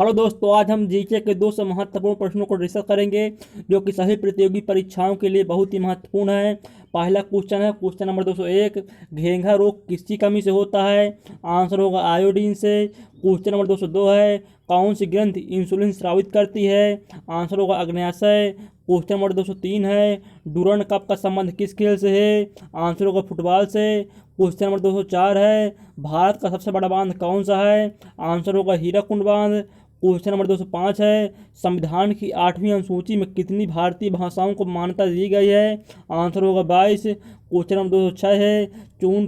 Hello दोस्तों, आज हम जीके के दो से महत्वपूर्ण प्रश्नों को डिस्कस करेंगे जो कि सभी प्रतियोगी परीक्षाओं के लिए बहुत ही महत्वपूर्ण है। पहला क्वेश्चन है क्वेश्चन नंबर 201, घेंघा रोग किसकी कमी से होता है? आंसर होगा आयोडीन से। क्वेश्चन नंबर 202 है, कौन सी ग्रंथि इंसुलिन स्रावित करती है? आंसर होगा अग्न्याशय। क्वेश्चन नंबर 203 है, डूरंड कप का संबंध किस खेल से है? आंसर होगा फुटबॉल से। क्वेश्चन नंबर 204 है, भारत का सबसे बड़ा बांध कौन सा है? आंसर होगा हीराकुंड बांध। क्वेश्चन नंबर 205 है, संविधान की 8वीं अनुसूची में कितनी भारतीय भाषाओं को मान्यता दी गई है? आंसर होगा 22। क्वेश्चन नंबर 206 है,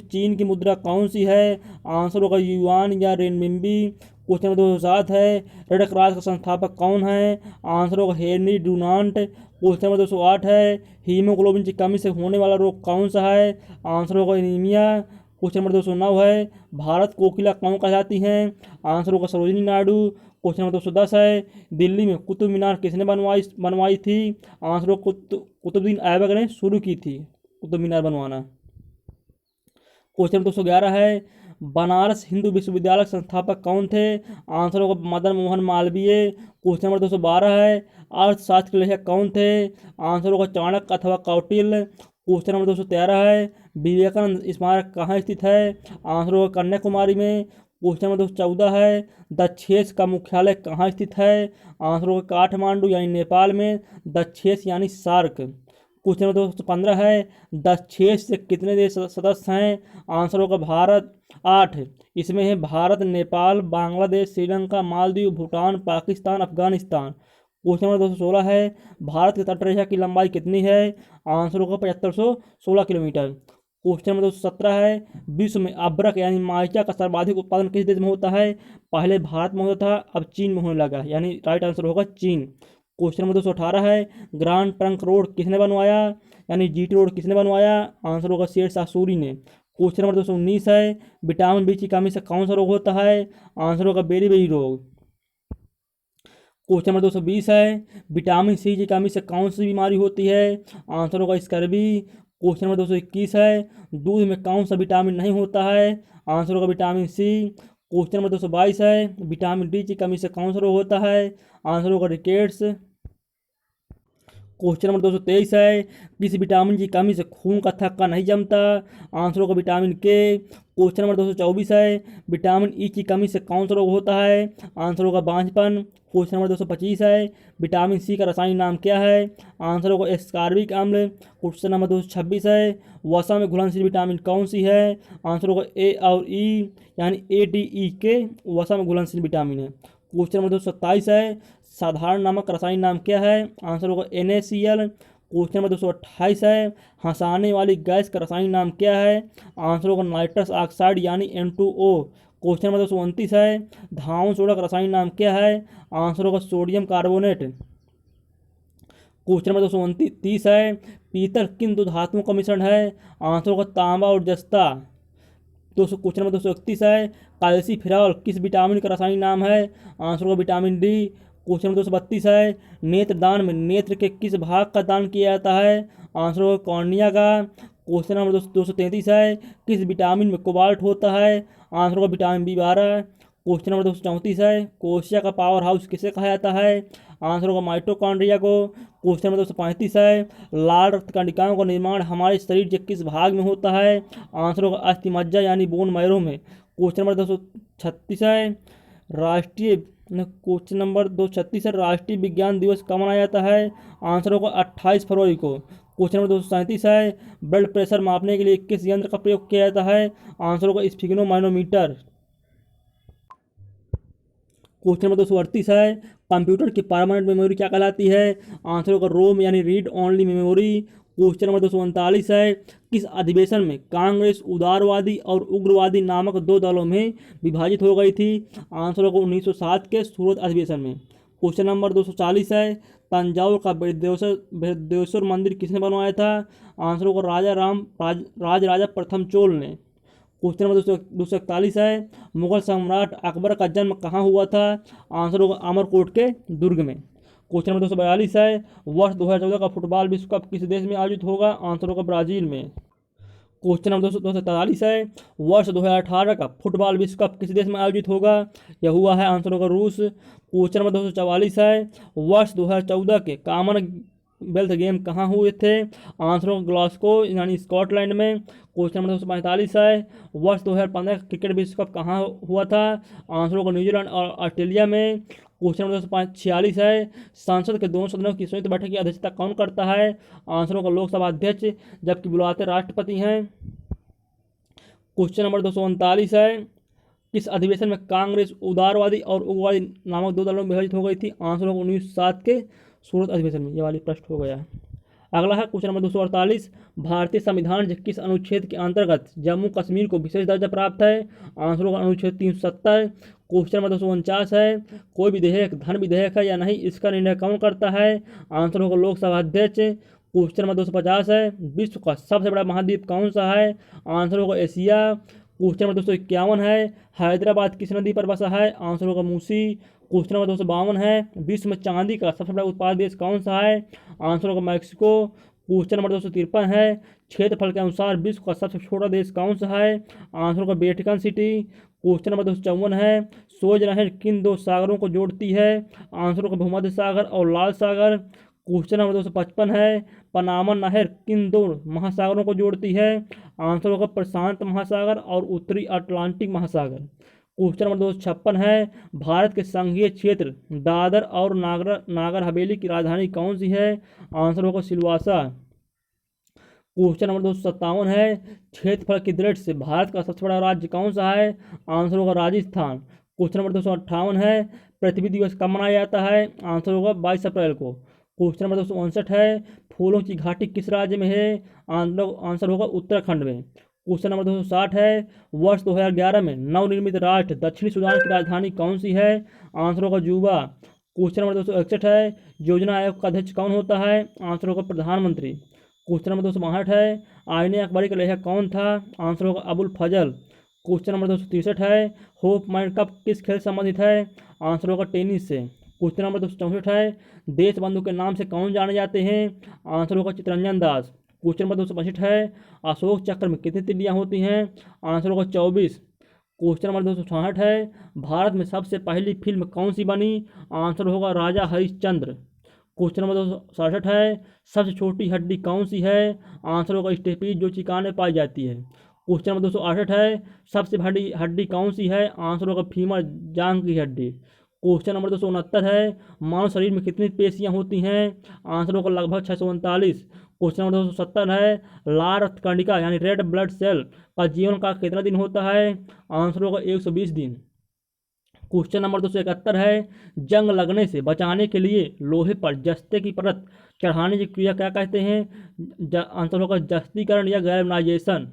चीन की मुद्रा कौन सी है? आंसर होगा युआन या रेनमिनबी। क्वेश्चन नंबर 207 है, रेड क्रॉस का संस्थापक कौन है? आंसर होगा हेनरी डुनांट। क्वेश्चन नंबर 208 है, हीमोग्लोबिन की कमी से होने वाला रोग कौन सा है? आंसर होगा एनीमिया। क्वेश्चन नंबर 209 है, भारत कोकिला कौन कहलाती हैं? आंसर होगा सरोजिनी नायडू। क्वेश्चन नंबर 210 है, दिल्ली में कुतुब मीनार किसने बनवाई बनवाई थी? आंसर होगा कुतुबुद्दीन ऐबक ने शुरू की थी कुतुब मीनार बनवाना। क्वेश्चन नंबर 211 है, बनारस हिंदू विश्वविद्यालय के संस्थापक कौन थे? आंसर होगा मदन मोहन मालवीय। क्वेश्चन नंबर 212 है, अर्थशास्त्र के लेखक कौन थे? आंसर होगा चाणक्य अथवा कौटिल्य। क्वेश्चन नंबर 213 है, विवेकानंद स्मारक कहाँ स्थित है? आंसर होगा कन्याकुमारी में। क्वेश्चन नंबर 214 है, दक्षेस का मुख्यालय कहाँ स्थित है? आंसर होगा काठमांडू यानी नेपाल में। दक्षेस यानी सार्क। क्वेश्चन नंबर 215 है, दक्षेस से कितने देश सदस्य हैं? आंसर होगा भारत 8। इसमें है भारत, नेपाल, बांग्लादेश, श्रीलंका, मालदीव, भूटान, पाकिस्तान, अफगानिस्तान। क्वेश्चन नंबर 216 है, भारत की तटरेखा की लंबाई कितनी है? आंसर होगा 7516 किलोमीटर। क्वेश्चन नंबर 217 है, विश्व में अब्रक यानी माइका का सर्वाधिक उत्पादन किस देश में होता है? पहले भारत में होता था, अब चीन में होने लगा, यानी राइट आंसर होगा चीन। क्वेश्चन नंबर 218 है, ग्रांड ट्रंक रोड किसने बनवाया? यानी जीटी रोड किसने बनवाया? आंसर होगा शेरशाह सूरी ने। क्वेश्चन नंबर 219 है, विटामिन बी की कमी से कौन सा रोग होता है? आंसर होगा बेरी रोग। क्वेश्चन नंबर 220 है, विटामिन सी की कमी से कौन सी बीमारी होती है? आंसर होगा स्कर्वी। क्वेश्चन नंबर 221 है, दूध में कौन सा विटामिन नहीं होता है? आंसर होगा विटामिन सी। क्वेश्चन नंबर 222 है, विटामिन डी की कमी से कौन सा रोग होता है? आंसर होगा रिकेट्स। क्वेश्चन नंबर 223 है, किस विटामिन की कमी से खून का थक्का नहीं जमता? आंसर होगा विटामिन के। क्वेश्चन नंबर 224 है, विटामिन ई की कमी से कौन सा रोग होता है? आंसर होगा बांझपन। क्वेश्चन नंबर 225 है, विटामिन सी का रासायनिक नाम क्या है? आंसर होगा एस्कॉर्बिक अम्ल। क्वेश्चन नंबर 226 है, वसा में घुलनशील विटामिन कौन सी है? आंसर होगा ए और ई, यानी ADE के वसा में घुलनशील विटामिन है। क्वेश्चन नंबर 227 है, साधारण नमक का रासायनिक नाम क्या है? आंसर होगा NaCl। क्वेश्चन नंबर 228 है, हंसाने वाली गैस का रासायनिक नाम क्या है? आंसर होगा नाइट्रस ऑक्साइड यानी N2O। क्वेश्चन नंबर 229 है, धावन सोडा का रासायनिक नाम क्या है? आंसर होगा सोडियम कार्बोनेट। क्वेश्चन नंबर 229 है, पीतल किन दो धातुओं का मिश्रण है? आंसर होगा तांबा और जस्ता। क्वेश्चन नंबर 231 है, कैल्सीफेरॉल किस विटामिन का रासायनिक नाम है? आंसर होगा विटामिन डी। क्वेश्चन नंबर 232 है, नेत्रदान में नेत्र के किस भाग का दान किया जाता है? आंसर होगा कॉर्निया का। क्वेश्चन नंबर 233 है, किस विटामिन में कोबाल्ट होता है? आंसर होगा विटामिन B12। क्वेश्चन नंबर 234 है, कोशिका का पावर हाउस किसे कहा जाता है? आंसर होगा माइटोकॉन्ड्रिया को। क्वेश्चन नंबर 235 है, लाल रक्त कणिकाओं का निर्माण हमारे शरीर के किस भाग में होता है? आंसर होगा अस्थिमज्जा यानी बोन मैरो में। क्वेश्चन नंबर 236 है, राष्ट्रीय क्वेश्चन नंबर 236 है, राष्ट्रीय विज्ञान दिवस कब मनाया जाता है? आंसर होगा 28 फरवरी को। क्वेश्चन नंबर 237 है, ब्लड प्रेशर मापने के लिए किस यंत्र का प्रयोग किया जाता है? आंसर होगा स्फिग्नोमाइनोमीटर। क्वेश्चन नंबर 238 है, कंप्यूटर की परमानेंट मेमोरी क्या कहलाती है? आंसर होगा रोम यानी read only memory. Question number 239 है, किस अधिवेशन में कांग्रेस उदारवादी और उग्रवादी नामक दो दलों में विभाजित हो गई थी? आंसर होगा 1907 के सूरत अधिवेशन में। क्वेश्चन नंबर 240 है, तंजावुर का बृहदेश्वर मंदिर किसने बनवाया था? आंसर होगा राजा प्रथम चोल ने। क्वेश्चन नंबर 241 है, मुगल सम्राट अकबर का जन्म कहाँ हुआ था? आंसर होगा अमरकोट के दुर्ग में। क्वेश्चन नंबर 242 है, वर्ष 2014 का फुटबॉल विश्व कप किस देश में आयोजित होगा? आंसर होगा ब्राजील में। क्वेश्चन नंबर 243 है, वर्ष 2018 का फुटबॉल विश्व कप किस देश में आयोजित होगा? यह हुआ है, आंसर होगा रूस। क्वेश्चन नंबर 244 है, वर्ष 2014 के कॉमनवेल्थ गेम कहाँ हुए थे? आंसर होगा ग्लासगो यानी स्कॉटलैंड में। क्वेश्चन नंबर 245 है, वर्ष 2015 का क्रिकेट विश्व कप कहाँ हुआ था? आंसर होगा न्यूजीलैंड और ऑस्ट्रेलिया में। क्वेश्चन नंबर 246 है, संसद के दोनों सदनों की संयुक्त बैठक की अध्यक्षता कौन करता है? आंसर होगा लोकसभा अध्यक्ष, जबकि बुलाते राष्ट्रपति हैं। क्वेश्चन नंबर 239 है, किस अधिवेशन में कांग्रेस उदारवादी और उग्रवादी नामक दो दलों में विभाजित हो गई थी? आंसर होगा 1907 के सूरत अधिवेशन में। ये वाली प्रश्न हो गया। अगला है क्वेश्चन नंबर 248, भारतीय संविधान के किस अनुच्छेद के अंतर्गत जम्मू कश्मीर को विशेष दर्जा प्राप्त है? आंसर होगा अनुच्छेद 370। क्वेश्चन नंबर 249 है, कोई विधेयक धन विधेयक है या नहीं, इसका निर्णय कौन करता है? आंसर होगा लोकसभा अध्यक्ष। क्वेश्चन नंबर 250 है, विश्व का सबसे बड़ा महाद्वीप कौन सा है? आंसर होगा एशिया। क्वेश्चन नंबर 251 है, हैदराबाद किस नदी पर बसा है? आंसर होगा मूसी। क्वेश्चन नंबर 252 है, विश्व में चांदी का सबसे बड़ा उत्पादक देश कौन सा है? आंसर होगा मैक्सिको। क्वेश्चन नंबर 253 है, क्षेत्रफल के अनुसार विश्व का सबसे छोटा देश कौन सा है? आंसर होगा वेटिकन सिटी। क्वेश्चन नंबर 254 है, सोज नहर किन दो सागरों को जोड़ती है? आंसर होगा भूमध्य सागर और लाल सागर। क्वेश्चन नंबर 255 है, पनामा नहर किन दो महासागरों को जोड़ती है? आंसर होगा प्रशांत महासागर और उत्तरी अटलांटिक महासागर। क्वेश्चन नंबर 256 है, भारत के संघीय क्षेत्र दादर और नागर हवेली की राजधानी कौन सी है? आंसर होगा सिलवासा। क्वेश्चन नंबर 257 है, क्षेत्रफल की दृष्टि से भारत का सबसे बड़ा राज्य कौन सा है? आंसर होगा राजस्थान। क्वेश्चन नंबर 258 है, पृथ्वी दिवस कब मनाया जाता है? आंसर होगा 22 अप्रैल को। क्वेश्चन नंबर 259 है, फूलों की घाटी किस राज्य में है? आंसर होगा उत्तराखंड में। क्वेश्चन नंबर 260 है, वर्ष 2011 में नवनिर्मित राष्ट्र दक्षिणी सूडान की राजधानी कौन सी है? आंसर होगा जूबा। क्वेश्चन नंबर 261 है, योजना आयोग का अध्यक्ष कौन होता है? आंसर होगा प्रधानमंत्री। क्वेश्चन नंबर 262 है, आईने अकबरी का लेखक कौन था? आंसर होगा अबुल फजल। क्वेश्चन नंबर 263 है, होप माइंड कप किस खेल से संबंधित है? आंसर होगा टेनिस से। क्वेश्चन नंबर 264 है, देश बंधु के नाम से कौन जाने जाते हैं? आंसर होगा चित्तरंजन दास। क्वेश्चन नंबर 265 है, अशोक चक्र में कितनी तिल्लियां होती हैं? आंसर होगा 24। क्वेश्चन नंबर 266 है, भारत में सबसे पहली फिल्म कौन सी बनी? आंसर होगा राजा हरिश्चंद्र। क्वेश्चन नंबर 267 है, सबसे छोटी हड्डी कौन सी है? आंसर होगा स्टेपीज जो चिकान में पाई जाती है। क्वेश्चन नंबर 268 है, सबसे बड़ी हड्डी कौन सी है? आंसर होगा फीमर जांघ की हड्डी। क्वेश्चन नंबर 269 है, मानव शरीर में कितनी पेशियां होती हैं? आंसर होगा लगभग 639। क्वेश्चन नंबर 270 है, लाल रक्त कणिका यानी रेड ब्लड सेल का जीवन काल कितना दिन होता है? आंसर होगा 120 दिन। क्वेश्चन नंबर 271 है, जंग लगने से बचाने के लिए लोहे पर जस्ते की परत चढ़ाने की क्रिया क्या कहते हैं? आंसर होगा जस्तीकरण या गैल्वेनाइजेशन।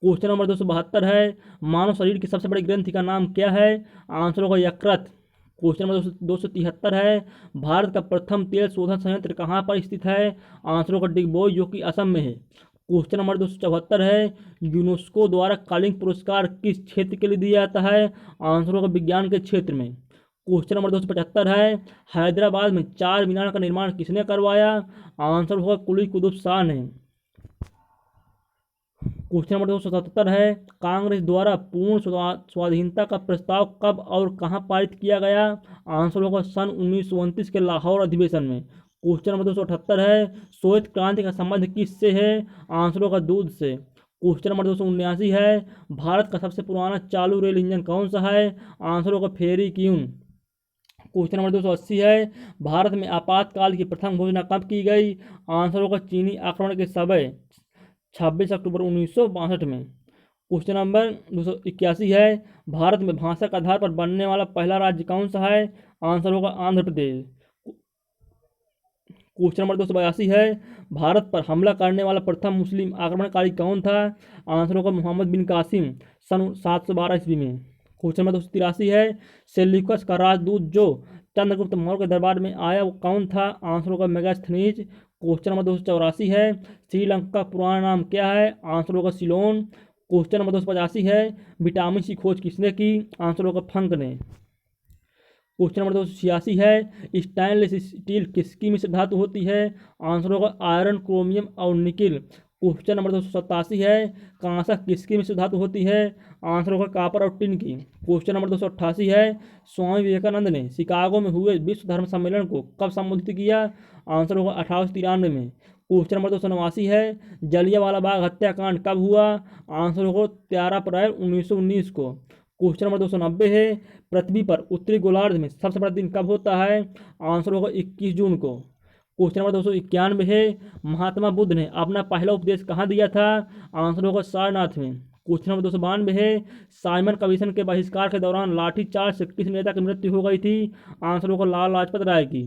क्वेश्चन नंबर 272 है, मानव शरीर की सबसे बड़ी ग्रंथि का नाम क्या है? आंसर होगा यकृत। क्वेश्चन नंबर 273 है, भारत का प्रथम तेल शोधन संयंत्र कहाँ पर स्थित है? आंसर होगा डिगबोई जो कि असम में है। क्वेश्चन नंबर 274 है, यूनेस्को द्वारा कलिंग पुरस्कार किस क्षेत्र के लिए दिया जाता है? आंसर होगा विज्ञान के क्षेत्र में। क्वेश्चन नंबर 275 है, हैदराबाद में 4 मीनार का निर्माण किसने करवाया? आंसर होगा कुली कुतुब शाह ने। क्वेश्चन नंबर 277 है, कांग्रेस द्वारा पूर्ण स्वाधीनता का प्रस्ताव कब और कहां पारित किया गया? आंसर होगा सन 1929 के लाहौर अधिवेशन में। क्वेश्चन नंबर 278 है, श्वेत क्रांति का संबंध किससे है? आंसर होगा दूध से। क्वेश्चन नंबर 279 है, भारत का सबसे पुराना चालू रेल इंजन कौन सा है? आंसर होगा फेरी क्यून। क्वेश्चन नंबर 280 है, भारत में आपातकाल की प्रथम घोषणा कब की गई? आंसर होगा चीनी आक्रमण के समय 26 अक्टूबर 1962 में। क्वेश्चन नंबर 281 है, भारत में भाषा के आधार पर बनने वाला पहला राज्य कौन सा है? आंसर होगा आंध्र प्रदेश। क्वेश्चन नंबर 282 है, भारत पर हमला करने वाला प्रथम मुस्लिम आक्रमणकारी कौन था? आंसर होगा मोहम्मद बिन कासिम सन 712 ईस्वी में। क्वेश्चन नंबर 283 है, सेल्यूकस का राजदूत जो चंद्रगुप्त मौर्य के दरबार में आया वो कौन था? आंसर होगा मेगास्थनीज। क्वेश्चन नंबर 284 है, श्रीलंका का पुराना नाम क्या है? आंसर होगा सिलोन। क्वेश्चन नंबर 285 है, विटामिन सी खोज किसने की? आंसर होगा फंक ने। क्वेश्चन नंबर 286 है, स्टेनलेस स्टील किसकी मिश्र धातु होती है? आंसर होगा आयरन, क्रोमियम और निकिल। क्वेश्चन नंबर 287 है, कांसा किसकी मिश्र धातु होती है? आंसर होगा कापर और टिन की। क्वेश्चन नंबर 288 है, स्वामी विवेकानंद ने शिकागो में हुए विश्व धर्म सम्मेलन को कब संबोधित किया? आंसर होगा 1893 में। क्वेश्चन नंबर 289 है, जलियांवाला बाग हत्याकांड कब हुआ? आंसर होगा 13 अप्रैल 1919 को। क्वेश्चन नंबर 290 है, पृथ्वी पर उत्तरी गोलार्ध में सबसे बड़ा दिन कब होता है? आंसर होगा 21 जून को। क्वेश्चन नंबर 291 है, महात्मा बुद्ध ने अपना पहला उपदेश कहाँ दिया था? आंसर होगा सारनाथ में। क्वेश्चन नंबर 292 है, साइमन कमीशन के बहिष्कार के दौरान लाठीचार्ज से किस नेता की मृत्यु हो गई थी? आंसर होगा लाला लाजपत राय की।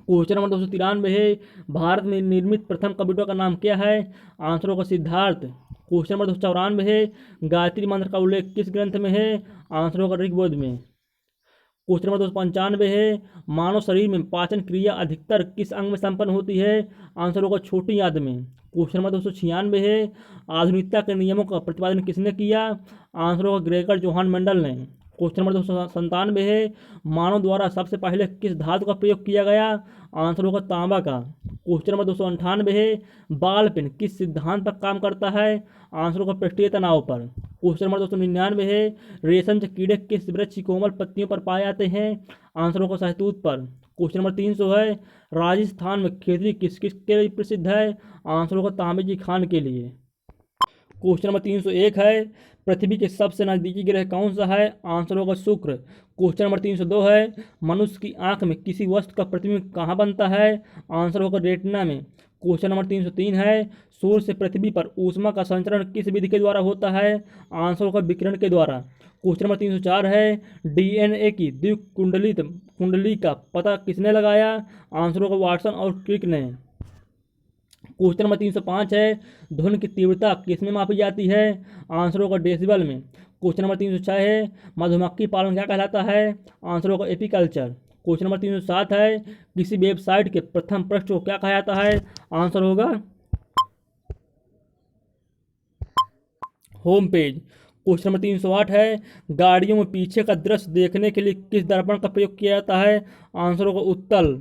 क्वेश्चन नंबर 293 है, भारत में निर्मित प्रथम कंप्यूटर का नाम क्या है? आंसर होगा सिद्धार्थ। क्वेश्चन नंबर 294 है, गायत्री मंत्र का उल्लेख किस ग्रंथ में है? आंसर होगा ऋग्वेद में। क्वेश्चन नंबर 295 है, मानव शरीर में पाचन क्रिया अधिकतर किस अंग में संपन्न होती है? आंसर होगा छोटी आंत में। क्वेश्चन नंबर 296 है, आधुनिकता के नियमों का प्रतिपादन किसने किया? आंसर होगा ग्रेगर जोहान मेंडल ने। क्वेश्चन नंबर 297 है, मानव द्वारा सबसे पहले किस धातु का प्रयोग किया गया? आंसर होगा तांबा का। क्वेश्चन नंबर 298 है, बाल पेन किस सिद्धांत पर काम करता है? आंसर होगा पृष्ठीय तनाव पर। क्वेश्चन नंबर 299 है, रेशम के कीड़े किस वृक्ष की कोमल पत्तियों पर पाए जाते हैं? आंसर होगा शहतूत पर। क्वेश्चन नंबर 300 है, राजस्थान में खेतरी किस किस के लिए प्रसिद्ध है? आंसर होगा तांबे की खान के लिए। क्वेश्चन नंबर 301 है, पृथ्वी के सबसे नजदीकी ग्रह कौन सा है? आंसर होगा शुक्र। क्वेश्चन नंबर 302 है, मनुष्य की आंख में किसी वस्तु का प्रतिबिंब कहाँ बनता है? आंसर होगा रेटिना में। क्वेश्चन नंबर 303 है, सूर्य से पृथ्वी पर ऊष्मा का संचरण किस विधि के द्वारा होता है? आंसर होगा विकिरण के द्वारा। क्वेश्चन नंबर 304 है, डीएनए की द्विकुंडलित कुंडली का पता किसने लगाया? आंसर होगा वाटसन और क्रिक ने। क्वेश्चन नंबर 305 है, ध्वनि की तीव्रता किसमें मापी जाती है? आंसर होगा डेसिबल में। क्वेश्चन नंबर 306 है, मधुमक्खी पालन क्या कहलाता है? आंसर होगा एपीकल्चर। क्वेश्चन नंबर 307 है, किसी वेबसाइट के प्रथम पृष्ठ को क्या कहा जाता है? आंसर होगा होम पेज। क्वेश्चन नंबर 308 है, गाड़ियों में पीछे का दृश्य देखने के लिए किस दर्पण का प्रयोग किया जाता है? आंसर होगा उत्तल।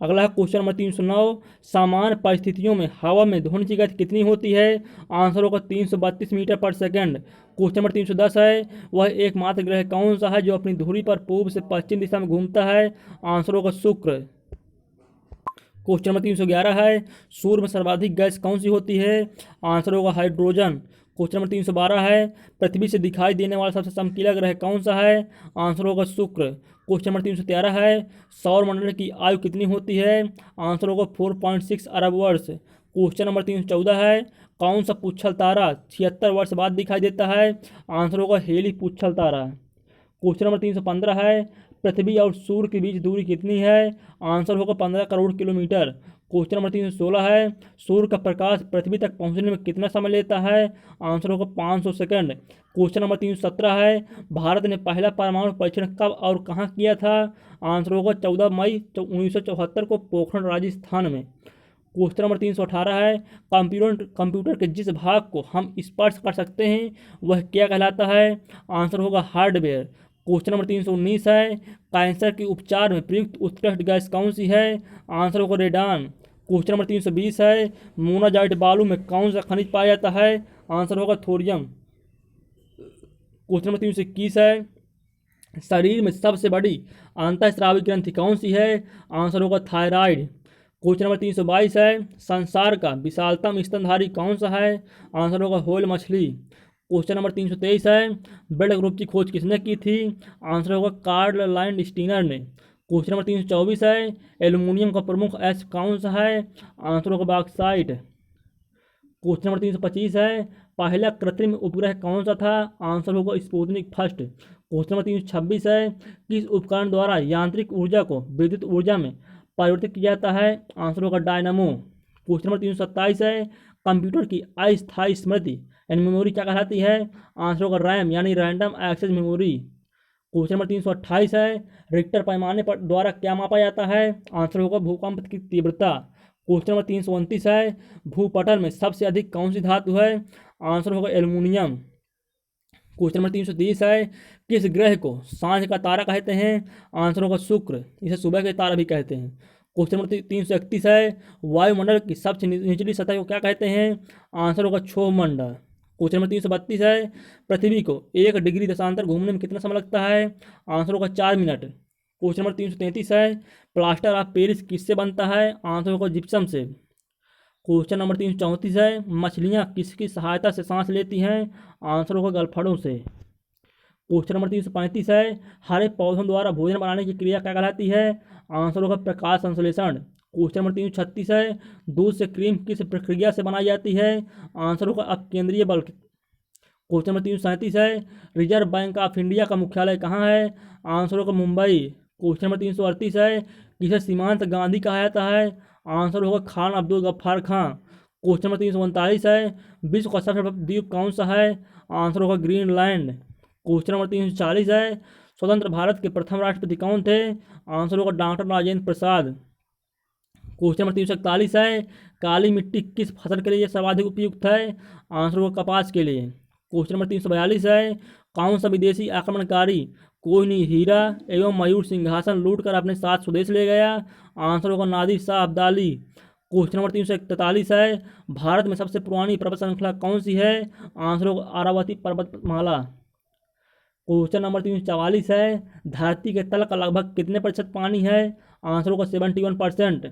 अगला है क्वेश्चन नंबर 309, सामान्य परिस्थितियों में हवा में ध्वनि की गति कितनी होती है? आंसर होगा 332 मीटर पर सेकंड। क्वेश्चन नंबर 310 है, वह एकमात्र ग्रह कौन सा है जो अपनी धुरी पर पूर्व से पश्चिम दिशा में घूमता है? आंसर होगा शुक्र। क्वेश्चन नंबर 311 है, सूर्य में सर्वाधिक गैस कौन सी होती है? आंसर होगा हाइड्रोजन। क्वेश्चन नंबर 312 है, पृथ्वी से दिखाई देने वाला सबसे चमकीला ग्रह कौन सा है? आंसर होगा शुक्र। क्वेश्चन नंबर 313 है, सौर मंडल की आयु कितनी होती है? आंसर होगा 4.6 अरब वर्ष। क्वेश्चन नंबर 314 है, कौन सा पुच्छल तारा 76 वर्ष बाद दिखाई देता है? आंसर होगा हेली पुच्छल तारा। क्वेश्चन नंबर 315 है, पृथ्वी और सूर्य के बीच दूरी कितनी है? आंसर होगा 15 करोड़ किलोमीटर। क्वेश्चन नंबर 316 है, सूर्य का प्रकाश पृथ्वी तक पहुंचने में कितना समय लेता है? आंसर होगा 500 सेकंड। क्वेश्चन नंबर 317 है, भारत ने पहला परमाणु परीक्षण कब और कहां किया था? आंसर होगा 14 मई 1974 को पोखरण राजस्थान में। क्वेश्चन नंबर 318 है, कंप्यूटर के जिस भाग को हम स्पर्श कर सकते हैं वह क्या कहलाता है? आंसर होगा हार्डवेयर। क्वेश्चन नंबर 319 है, कैंसर के उपचार में प्रयुक्त उत्कृष्ट गैस कौन सी है? आंसर होगा रेडान। क्वेश्चन नंबर 320 है, मोनाजाइट बालू में कौन सा खनिज पाया जाता है? आंसर होगा थोरियम। क्वेश्चन नंबर 321 है, शरीर में सबसे बड़ी अंतःस्रावी ग्रंथि कौन सी है? आंसर होगा थायराइड। क्वेश्चन नंबर 322 है, संसार का विशालतम स्तनधारी कौन सा है? आंसर होगा व्हेल मछली। क्वेश्चन नंबर 323 है, ब्लड ग्रुप की खोज किसने की थी? आंसर होगा कार्ल लैंडस्टीनर ने। क्वेश्चन नंबर 324 है, एल्यूमिनियम का प्रमुख एस कौन सा है? आंसर होगा बॉक्साइट। क्वेश्चन नंबर 325 है, पहला कृत्रिम उपग्रह कौन सा था? आंसर होगा स्पुतनिक फर्स्ट। क्वेश्चन नंबर 326 है, किस उपकरण द्वारा यांत्रिक ऊर्जा को विद्युत ऊर्जा में परिवर्तित किया जाता है? आंसर होगा डायनामो। क्वेश्चन नंबर 327 है, कंप्यूटर की अस्थायी स्मृति यानी मेमोरी क्या कहलाती है? आंसर होगा रैम यानी random access memory. Question number 328 है, रिक्टर पैमाने पर द्वारा क्या मापा जाता है? आंसर होगा भूकंप की तीव्रता। क्वेश्चन नंबर 329 है, भूपटल में सबसे अधिक कौन सी धातु है? आंसर होगा एल्यूमिनियम। क्वेश्चन नंबर 330 है, किस ग्रह को सांझ का तारा कहते हैं? आंसर होगा शुक्र, इसे सुबह के तारा भी कहते हैं। क्वेश्चन नंबर 331 है, वायुमंडल की सबसे निचली सतह को क्या कहते हैं? आंसर होगा क्षोभ मंडल। क्वेश्चन नंबर 332 है, पृथ्वी को 1 डिग्री देशांतर घूमने में कितना समय लगता है? आंसर होगा 4 मिनट। क्वेश्चन नंबर 333 है, प्लास्टर ऑफ पेरिस किससे बनता है? आंसर होगा जिप्सम से। क्वेश्चन नंबर 334 है, मछलियाँ किसकी सहायता से सांस लेती हैं? आंसर होगा गलफड़ों से। क्वेश्चन नंबर 335 है, हरे पौधों द्वारा भोजन बनाने की क्रिया क्या कहलाती है? आंसर होगा प्रकाश संश्लेषण। क्वेश्चन नंबर 336 है, दूध से क्रीम किस प्रक्रिया से बनाई जाती है? आंसर होगा अपकेंद्रीय बल। क्वेश्चन नंबर 337 है, रिजर्व बैंक ऑफ इंडिया का मुख्यालय कहाँ है? आंसर होगा मुंबई। क्वेश्चन नंबर 338 है, किसे सीमांत गांधी कहा जाता है? आंसर होगा खान अब्दुल गफ्फार खां। क्वेश्चन नंबर 339 है, विश्व का सबसे बड़ा द्वीप कौन सा है? आंसर होगा ग्रीनलैंड। क्वेश्चन नंबर 340 है, स्वतंत्र भारत के प्रथम राष्ट्रपति कौन थे? आंसर होगा doctor Rajendra Prasad. Question number 341 है, काली मिट्टी किस फसल के लिए सर्वाधिक उपयुक्त है? आंसर होगा कपास के लिए। क्वेश्चन नंबर 342 है, कौन सा विदेशी आक्रमणकारी कोहिनूर हीरा एवं मयूर सिंहासन लूट कर अपने साथ स्वदेश ले गया? आंसर होगा नादिर शाह अब्दाली। क्वेश्चन नंबर 341 है, भारत में सबसे पुरानी पर्वत श्रृंखला कौन सी है? आंसर होगा अरावती पर्वतमाला। क्वेश्चन नंबर 344 है, धरती के तल का लगभग कितने प्रतिशत पानी है? आंसर होगा 71%।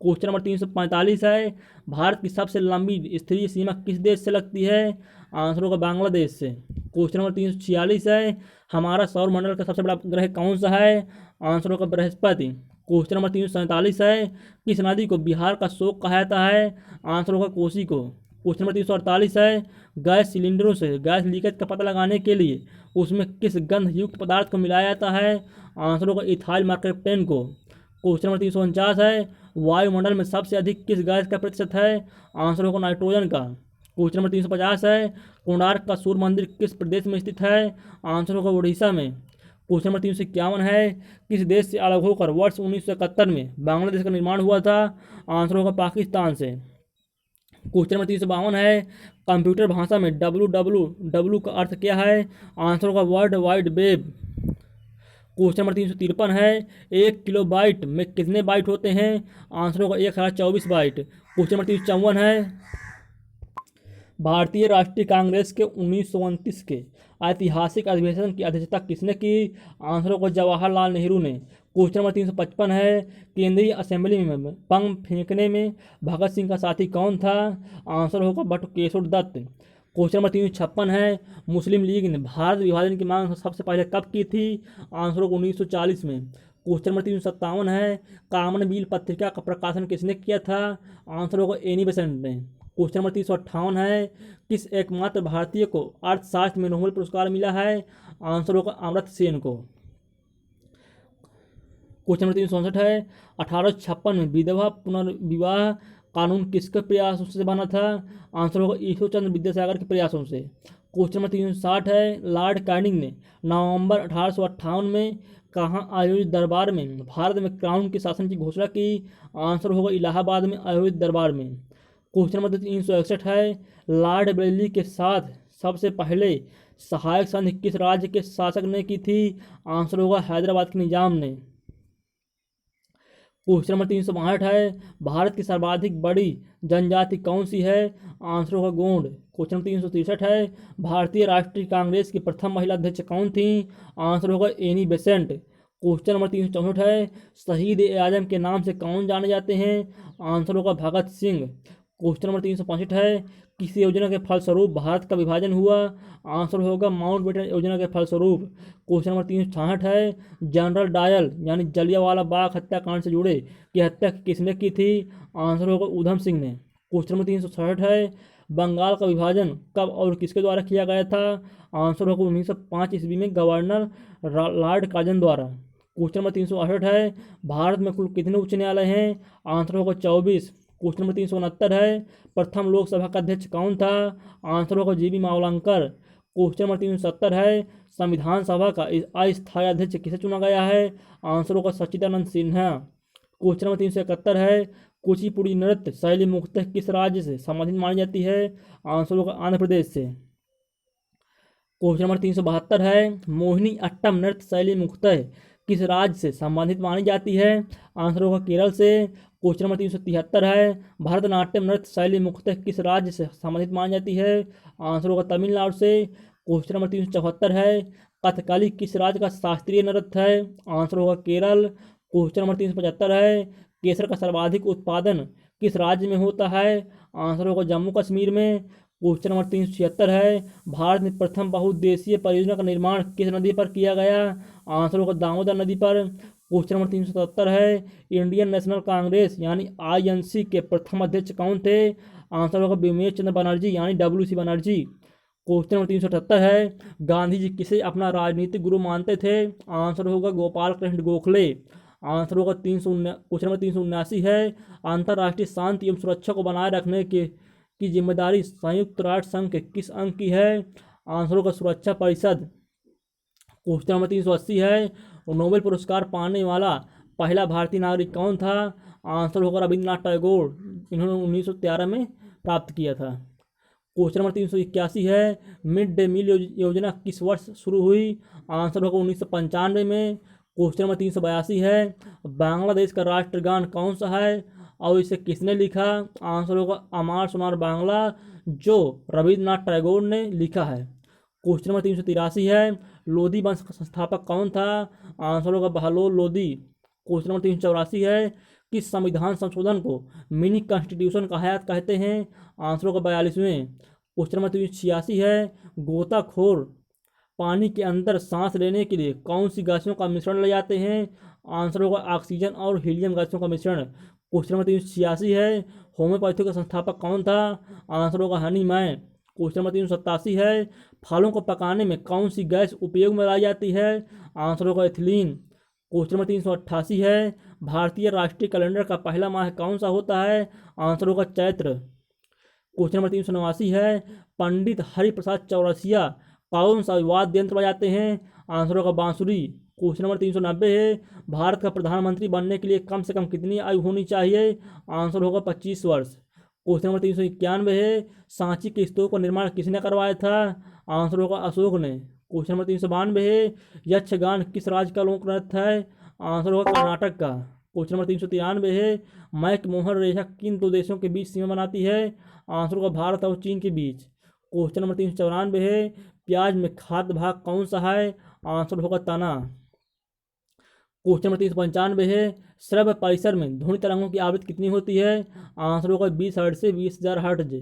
क्वेश्चन नंबर 345 है, भारत की सबसे लंबी स्तरीय सीमा किस देश से लगती है? आंसर होगा बांग्लादेश से। क्वेश्चन नंबर 346 है, हमारा सौर मंडल का सबसे बड़ा ग्रह कौन सा है? आंसर होगा बृहस्पति। क्वेश्चन नंबर 347 है, किस नदी को बिहार का शोक कहा जाता है? आंसर होगा कोसी को। क्वेश्चन नंबर 348 है, गैस सिलेंडरों से गैस लीकेज का पता लगाने के लिए उसमें किस गंध युक्त पदार्थ को मिलाया जाता है? आंसर होगा इथाइल मर्कैप्टेन को। क्वेश्चन नंबर 349 है, वायुमंडल में सबसे अधिक किस गैस का प्रतिशत है? आंसर होगा नाइट्रोजन का। क्वेश्चन नंबर 350 है, कोणार्क का सूर्य मंदिर किस प्रदेश में स्थित है? आंसर होगा उड़ीसा में। क्वेश्चन नंबर 351 है, किस देश से अलग होकर वर्ष 1971 में बांग्लादेश का निर्माण हुआ था? आंसर होगा पाकिस्तान से। क्वेश्चन नंबर 352 है, कंप्यूटर भाषा में www का अर्थ क्या है? आंसर होगा world wide web. Question number 353 है, 1 किलोबाइट में कितने बाइट होते हैं? आंसर होगा 1024 बाइट। क्वेश्चन नंबर 354 है, भारतीय राष्ट्रीय कांग्रेस के 1929 के ऐतिहासिक अधिवेशन की अध्यक्षता किसने की? आंसर होगा जवाहरलाल नेहरू ने। क्वेश्चन नंबर 355 है, केंद्रीय असेंबली में बम फेंकने में भगत सिंह का साथी कौन था? आंसर होगा बटुकेश्वर दत्त। क्वेश्चन नंबर 356 है, मुस्लिम लीग ने भारत विभाजन की मांग सबसे पहले कब की थी? आंसर होगा 1940 में। क्वेश्चन नंबर 357 है, कामनवेल्थ पत्रिका का प्रकाशन किसने किया था? आंसर होगा एनी बेसेंट ने। क्वेश्चन नंबर 358 है, किस एकमात्र भारतीय को अर्थशास्त्र में नोबेल पुरस्कार मिला है? आंसर होगा अमर्त्य सेन को। क्वेश्चन नंबर 364 है, 1856 में विधवा पुनर्विवाह कानून किसके प्रयासों से बना था? आंसर होगा ईश्वरचंद्र विद्यासागर के प्रयासों से। क्वेश्चन नंबर 360 है, लॉर्ड कैनिंग ने नवंबर 1858 में कहाँ आयोजित दरबार में भारत में क्राउन के शासन की घोषणा की? आंसर होगा इलाहाबाद में आयोजित दरबार में। क्वेश्चन नंबर 361 है, लॉर्ड ब्रेली के साथ सबसे पहले सहायक संधि किस राज्य के शासक ने की थी? आंसर होगा हैदराबाद के निजाम ने। क्वेश्चन नंबर 362 है, भारत की सर्वाधिक बड़ी जनजाति कौन सी है? आंसर होगा गोंड। क्वेश्चन नंबर 363 है, भारतीय राष्ट्रीय कांग्रेस की प्रथम महिला अध्यक्ष कौन थी? आंसर होगा एनी बेसेंट। क्वेश्चन नंबर 364 है, शहीद ए आजम के नाम से कौन जाने जाते हैं? आंसर होगा भगत सिंह। क्वेश्चन नंबर 365 है, किस योजना के फलस्वरूप भारत का विभाजन हुआ? आंसर होगा माउंटबेटन योजना के फलस्वरूप। क्वेश्चन नंबर 366 है, जनरल डायल यानी जलियांवाला बाग हत्याकांड से जुड़े की हत्या किसने की थी? आंसर होगा ऊधम सिंह ने। क्वेश्चन नंबर 367 है, बंगाल का विभाजन कब और किसके द्वारा किया गया था? आंसर होगा 1905 ईस्वी में गवर्नर लॉर्ड कार्जन द्वारा। क्वेश्चन नंबर 368 है, भारत में कुल कितने उच्च न्यायालय हैं? आंसर होगा 24। क्वेश्चन नंबर 369 है, प्रथम लोकसभा का अध्यक्ष कौन था? आंसर होगा जीबी मावलंकर। क्वेश्चन नंबर 370 है, संविधान सभा का अस्थायी अध्यक्ष किसे चुना गया है? आंसर होगा सच्चिदानंद सिन्हा। क्वेश्चन नंबर 371 है, कुचिपुड़ी नृत्य शैली मुख्यतः किस राज्य से संबंधित मानी जाती है? आंसर होगा आंध्र प्रदेश से। क्वेश्चन नंबर 372 है, मोहिनी अट्टम नृत्य शैली मुख्यतः किस राज्य से संबंधित मानी जाती है? आंसर होगा केरल से। क्वेश्चन नंबर 373 है, भरतनाट्यम नृत्य शैली मुख्यतः किस राज्य से संबंधित मानी जाती है? आंसर होगा तमिलनाडु से। क्वेश्चन नंबर 374 है, कथकली किस राज्य का शास्त्रीय नृत्य है? आंसर होगा केरल। क्वेश्चन नंबर 375 है, केसर का सर्वाधिक उत्पादन किस राज्य में होता है? आंसर होगा जम्मू कश्मीर में। क्वेश्चन नंबर 376 है, भारत में प्रथम बहुउद्देशीय परियोजना का निर्माण किस नदी पर किया गया? आंसर होगा दामोदर नदी पर। क्वेश्चन नंबर 377 है, इंडियन नेशनल कांग्रेस यानी INC के प्रथम अध्यक्ष कौन थे? आंसर होगा बिमलेश चंद्र बनर्जी यानी WC बनर्जी। क्वेश्चन नंबर 378 है, गांधी जी किसे अपना राजनीतिक गुरु मानते थे? आंसर होगा गोपाल कृष्ण गोखले। आंसर होगा क्वेश्चन नंबर 379 है, अंतर्राष्ट्रीय शांति एवं सुरक्षा को बनाए रखने की जिम्मेदारी संयुक्त राष्ट्र संघ के किस अंग की है? आंसर होगा सुरक्षा परिषद। क्वेश्चन नंबर 380 है, नोबेल पुरस्कार पाने वाला पहला भारतीय नागरिक कौन था? आंसर होगा रविंद्रनाथ टैगोर। इन्होंने 1913 में प्राप्त किया था। क्वेश्चन नंबर 381 है, मिड डे मील योजना किस वर्ष शुरू हुई? आंसर होगा 1995 में। क्वेश्चन नंबर 382 है, बांग्लादेश का राष्ट्रगान कौन सा है और इसे किसने लिखा? आंसर होगा अमार सोनार बांग्ला, जो रविंद्रनाथ टैगोर ने लिखा है। क्वेश्चन नंबर 383 है, लोधी वंश का संस्थापक कौन था? आंसर होगा बहलोल लोधी। क्वेश्चन नंबर 384 है, किस संविधान संशोधन को मिनी कॉन्स्टिट्यूशन कहते हैं? आंसर होगा 42वें। क्वेश्चन नंबर 386 है, गोताखोर पानी के अंदर सांस लेने के लिए कौन सी गैसों का मिश्रण ले जाते हैं? आंसर होगा ऑक्सीजन और हीलियम गैसों का मिश्रण। क्वेश्चन नंबर 386 है, होम्योपैथी का संस्थापक कौन था? आंसर होगा हनी मैन। क्वेश्चन नंबर 387 है, फलों को पकाने में कौन सी गैस उपयोग में लाई जाती है? आंसर होगा एथिलीन। क्वेश्चन नंबर 388 है, भारतीय राष्ट्रीय कैलेंडर का पहला माह कौन सा होता है? आंसर होगा चैत्र। क्वेश्चन नंबर 389 है, पंडित हरिप्रसाद चौरसिया कौन सा वाद्य यंत्र बजाते हैं? आंसर होगा बांसुरी। क्वेश्चन नंबर 390 है, भारत का प्रधानमंत्री बनने के लिए कम से कम कितनी आयु होनी चाहिए? आंसर होगा 25 वर्ष। क्वेश्चन नंबर 391 है, सांची के स्तूप का निर्माण किसने करवाया था? आंसर होगा अशोक ने। क्वेश्चन नंबर 392 है, यक्षगान किस राज्य का लोक नृत्य है? आंसर होगा कर्नाटक का। क्वेश्चन नंबर 393 है, मैकमोहन रेखा किन दो देशों के बीच सीमा बनाती है? आंसर होगा भारत और चीन के बीच। क्वेश्चन नंबर 394 है, प्याज में खाद्य भाग कौन सा है? आंसर होगा तना। क्वेश्चन नंबर 395 है, श्रव्य परिसर में ध्वनि तरंगों की आवृत्ति कितनी होती है? आंसर होगा 20 हर्ट्ज से 20,000 हर्ट्ज।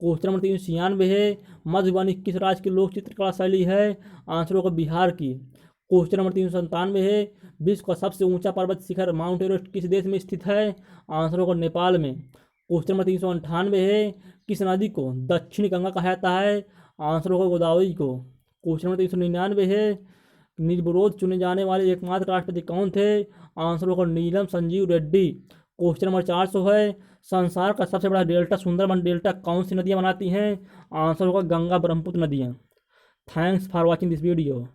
क्वेश्चन नंबर 396 है, मधुबनी किस राज्य की लोक चित्रकला शैली है? आंसर होगा बिहार की। क्वेश्चन नंबर 397 है, विश्व का सबसे ऊंचा पर्वत शिखर माउंट एवरेस्ट किस देश में स्थित है? आंसर होगा नेपाल में। क्वेश्चन नंबर 398 है, किस नदी को दक्षिणी गंगा कहा जाता है? आंसर होगा गोदावरी को। क्वेश्चन नंबर 399 है, निर्विरोध चुने जाने वाले एकमात्र राष्ट्रपति कौन थे? आंसर होगा नीलम संजीव रेड्डी। क्वेश्चन नंबर 400 है, संसार का सबसे बड़ा डेल्टा सुंदरबन डेल्टा कौन सी नदियां बनाती हैं? आंसर होगा गंगा ब्रह्मपुत्र नदियां। Thanks for watching this video.